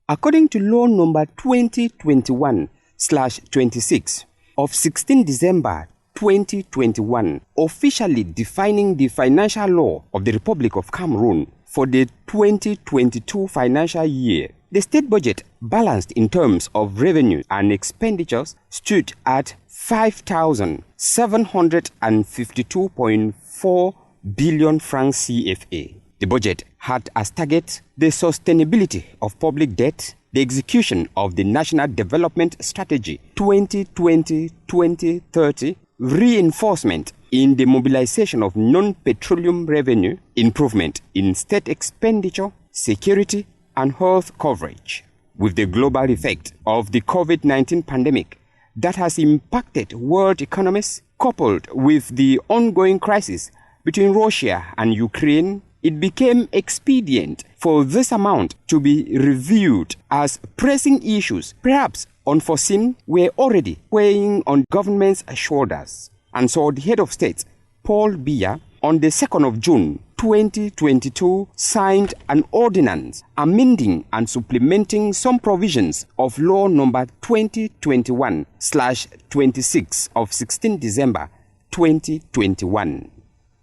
According to Law Number 2021/26 of 16 December 2021, officially defining the financial law of the Republic of Cameroon for the 2022 financial year, the state budget, balanced in terms of revenue and expenditures, stood at 5,752.4 billion francs CFA. The budget had as target the sustainability of public debt, the execution of the National Development Strategy 2020-2030, reinforcement in the mobilization of non-petroleum revenue, improvement in state expenditure, security, and health coverage. With the global effect of the COVID-19 pandemic that has impacted world economies, coupled with the ongoing crisis between Russia and Ukraine, it became expedient for this amount to be reviewed as pressing issues, perhaps unforeseen, were already weighing on government's shoulders. And so the head of state, Paul Biya, on the 2nd of June 2022, signed an ordinance amending and supplementing some provisions of Law Number 2021/26 of 16 December 2021.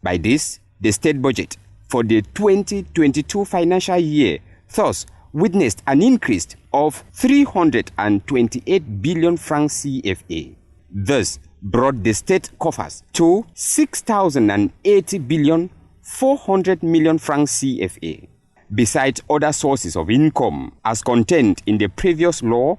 By this, the state budget for the 2022 financial year thus witnessed an increase of 328 billion francs CFA. Thus brought the state coffers to 6,080 billion 400 million francs CFA. Besides other sources of income as contained in the previous law,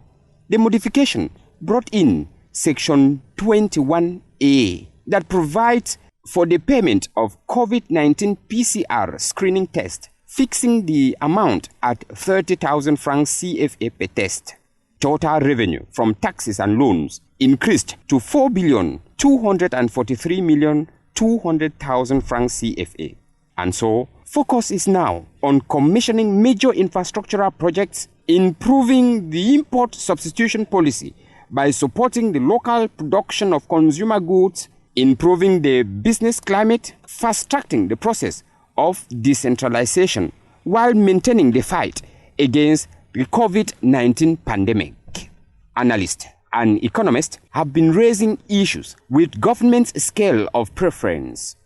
the modification brought in Section 21A that provides for the payment of COVID-19 PCR screening test, fixing the amount at 30,000 francs CFA per test. Total revenue from taxes and loans increased to 4,243,200,000 francs CFA. And so, focus is now on commissioning major infrastructural projects, improving the import substitution policy by supporting the local production of consumer goods, improving the business climate, fast-tracking the process of decentralization while maintaining the fight against the COVID-19 pandemic. Analysts and economists have been raising issues with government's scale of preference.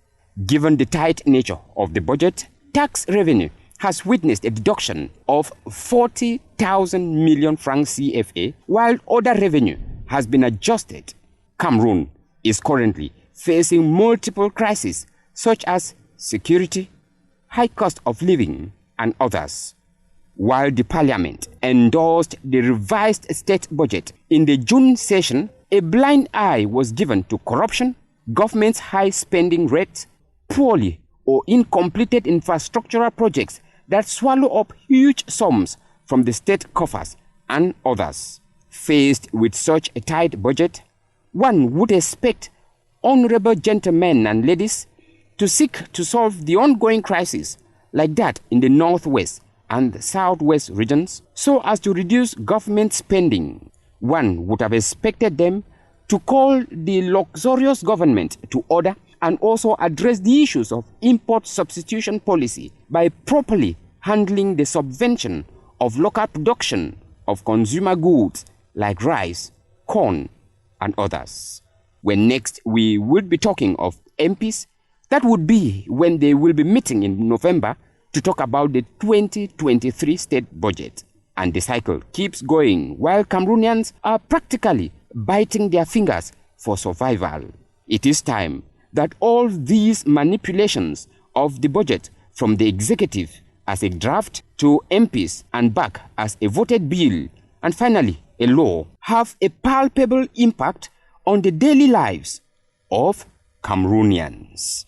Given the tight nature of the budget, tax revenue has witnessed a deduction of 40,000 million francs CFA, while other revenue has been adjusted. Cameroon is currently facing multiple crises such as security, high cost of living, and others. While the parliament endorsed the revised state budget in the June session, a blind eye was given to corruption, government's high spending rates, poorly or incompleted infrastructural projects that swallow up huge sums from the state coffers, and others. Faced with such a tight budget, one would expect honorable gentlemen and ladies to seek to solve the ongoing crisis like that in the northwest and the southwest regions so as to reduce government spending. One would have expected them to call the luxurious government to order and also address the issues of import substitution policy by properly handling the subvention of local production of consumer goods like rice, corn, and others. When next we would be talking of MPs, that would be when they will be meeting in November to talk about the 2023 state budget. And the cycle keeps going while Cameroonians are practically biting their fingers for survival. It is time that all these manipulations of the budget, from the executive as a draft to MPs and back as a voted bill, and finally a law, have a palpable impact on the daily lives of Cameroonians.